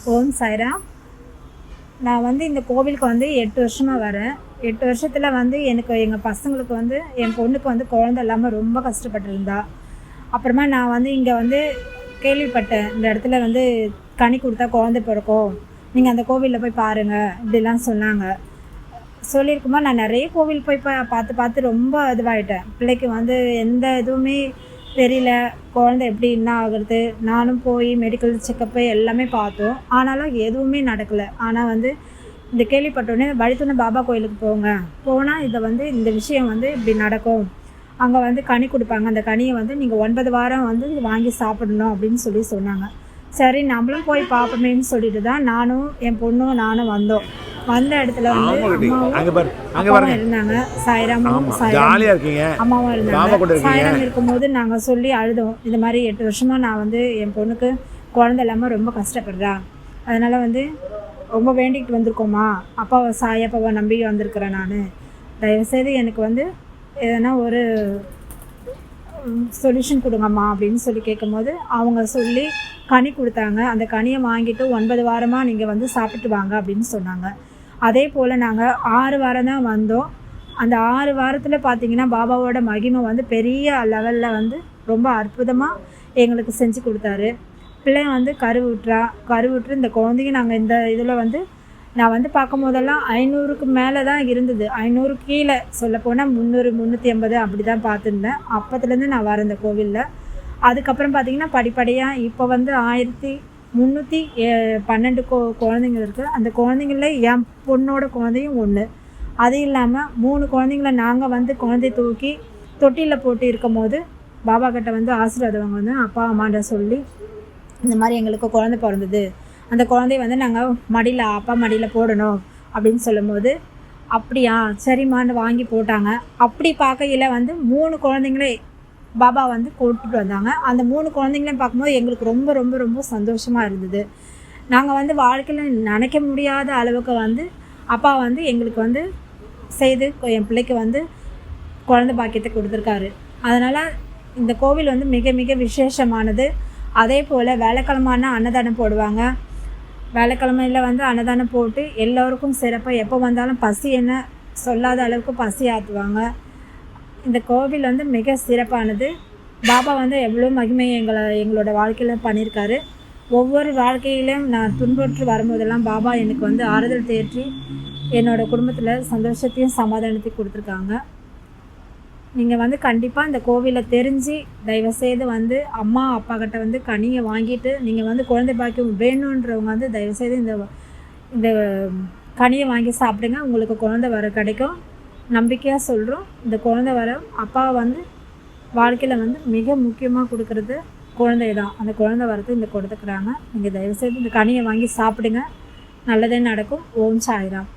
ஓம் சாய்ராம். நான் வந்து இந்த கோவிலுக்கு வந்து 8 வருஷமாக வரேன். 8 வருஷத்தில் வந்து எனக்கு எங்கள் பசங்களுக்கு வந்து என் பொண்ணுக்கு வந்து குழந்தை இல்லாமல் ரொம்ப கஷ்டப்பட்டுருந்தா. அப்புறமா நான் வந்து இங்கே வந்து கேள்விப்பட்டேன், இந்த இடத்துல வந்து கனி கொடுத்தா குழந்தை பிறக்கும், நீங்கள் அந்த கோவிலில் போய் பாருங்கள் இப்படிலாம் சொன்னாங்க. சொல்லியிருக்குமா நான் நிறைய கோவில் போய் பார்த்து பார்த்து ரொம்ப இதுவாகிட்டேன். பிள்ளைக்கு வந்து எந்த இதுவுமே தெரியல, குழந்தை எப்படி என்ன ஆகுறது. நானும் போய் மெடிக்கல் செக்கப்பு எல்லாமே பார்த்தோம், ஆனாலும் எதுவுமே நடக்கலை. ஆனால் வந்து இந்த கேள்விப்பட்டோடனே வழித்துணை பாபா கோயிலுக்கு போனால் இதை வந்து இந்த விஷயம் வந்து இப்படி நடக்கும், அங்கே வந்து கனி கொடுப்பாங்க, அந்த கனியை வந்து நீங்கள் 9 வாரம் வந்து வாங்கி சாப்பிடணும் அப்படின்னு சொன்னாங்க. சரி நம்மளும் போய் பார்ப்போமேன்னு சொல்லிட்டு தான் நானும் என் பொண்ணும் வந்தோம். வந்த இடத்துல வந்து அம்மாவும் இருந்தாங்க, சாய்ராமும் அம்மாவும் இருந்தாங்க. சாய்ராம் இருக்கும்போது நாங்கள் சொல்லி அழுதோம், இந்த மாதிரி 8 வருஷமாக நான் வந்து என் பொண்ணுக்கு குழந்தை இல்லாமல் ரொம்ப கஷ்டப்படுறேன், அதனால் வந்து ரொம்ப வேண்டிக்கிட்டு வந்திருக்கோம்மா, அப்பாவை சாயப்பாவை நம்பி வந்திருக்கிறேன், நான் தயவுசெய்து எனக்கு வந்து எதனா ஒரு சொல்யூஷன் கொடுங்கம்மா அப்படின்னு சொல்லி கேட்கும்போது அவங்க சொல்லி கனி கொடுத்தாங்க. அந்த கனியை வாங்கிட்டு 9 வாரமாக நீங்கள் வந்து சாப்பிட்டு வாங்க அப்படின்னு சொன்னாங்க. அதே போல் நாங்கள் 6 வாரம் தான் வந்தோம். அந்த 6 வாரத்தில் பார்த்திங்கன்னா பாபாவோட மகிமை வந்து பெரிய லெவலில் வந்து ரொம்ப அற்புதமாக எங்களுக்கு செஞ்சு கொடுத்தாரு. பிள்ளை வந்து கருவுற்று இந்த குழந்தைங்க நாங்கள் இந்த இதில் வந்து நான் வந்து பார்க்கும் போதெல்லாம் 500க்கு மேலே தான் இருந்தது, 500 கீழே சொல்லப்போனால் 300 380 அப்படி தான் பார்த்துருந்தேன் அப்போத்துலேருந்து நான் வரேன் இந்த கோவிலில். அதுக்கப்புறம் பார்த்திங்கன்னா படிப்படியாக இப்போ வந்து 1312 குழந்தைங்க இருக்குது. அந்த குழந்தைங்களில் என் பொண்ணோட குழந்தையும் ஒன்று. அது இல்லாமல் 3 குழந்தைங்கள நாங்கள் வந்து குழந்தைய தூக்கி தொட்டியில் போட்டு இருக்கும் போது பாபா கிட்ட வந்து ஆசீர்வாதம் வந்து அப்பா அம்மாண்ட சொல்லி இந்த மாதிரி எங்களுக்கு குழந்தை பிறந்தது, அந்த குழந்தைய வந்து நாங்கள் அப்பா மடியில் போடணும் அப்படின்னு சொல்லும்போது அப்படியா சரிம்மான்னு வாங்கி போட்டாங்க. அப்படி பார்க்கையில் வந்து 3 குழந்தைங்களே பாபா வந்து கூப்பிட்டு வந்தாங்க. அந்த 3 குழந்தைங்களையும் பார்க்கும்போது எங்களுக்கு ரொம்ப ரொம்ப ரொம்ப சந்தோஷமாக இருந்தது. நாங்கள் வந்து வாழ்க்கையில் நினைக்க முடியாத அளவுக்கு வந்து அப்பா வந்து எங்களுக்கு வந்து செய்து என் பிள்ளைக்கு வந்து குழந்தை பாக்கியத்தை கொடுத்துருக்காரு. அதனால் இந்த கோவில் வந்து மிக மிக விசேஷமானது. அதே போல் வேலைக்கிழமைனா அன்னதானம் போடுவாங்க. வேலைக்கிழமையில் வந்து அன்னதானம் போட்டு எல்லோருக்கும் சிறப்பாக எப்போ வந்தாலும் பசி என்ன சொல்லாத அளவுக்கு பசி ஆற்றுவாங்க. இந்த கோவில் வந்து மிக சிறப்பானது. பாபா வந்து எவ்வளோ மகிமையை எங்களோட வாழ்க்கையில் பண்ணியிருக்காரு. ஒவ்வொரு வாழ்க்கையிலையும் நான் துன்புற்று வரும்போதெல்லாம் பாபா எனக்கு வந்து ஆறுதல் தேற்றி என்னோடய குடும்பத்தில் சந்தோஷத்தையும் சமாதானத்தையும் கொடுத்துருக்காங்க. நீங்கள் வந்து கண்டிப்பாக இந்த கோவிலை தெரிஞ்சு தயவுசெய்து வந்து அம்மா அப்பா கிட்ட வந்து கனியை வாங்கிட்டு நீங்கள் வந்து குழந்தை பாக்கியம் வேணுன்றவங்க வந்து தயவுசெய்து இந்த கனியை வாங்கி சாப்பிடுங்க, உங்களுக்கு குழந்தை வர கிடைக்கும். நம்பிக்கையாக சொல்கிறோம், இந்த குழந்தை வர அப்பா வந்து வாழ்க்கையில் வந்து மிக முக்கியமாக கொடுக்குறது குழந்தை தான். அந்த குழந்தை வரது இந்த கொடுத்துக்கிறாங்க. நீங்கள் தயவுசெய்து இந்த கனியை வாங்கி சாப்பிடுங்க, நல்லதே நடக்கும். ஓம் சாய்ராம்.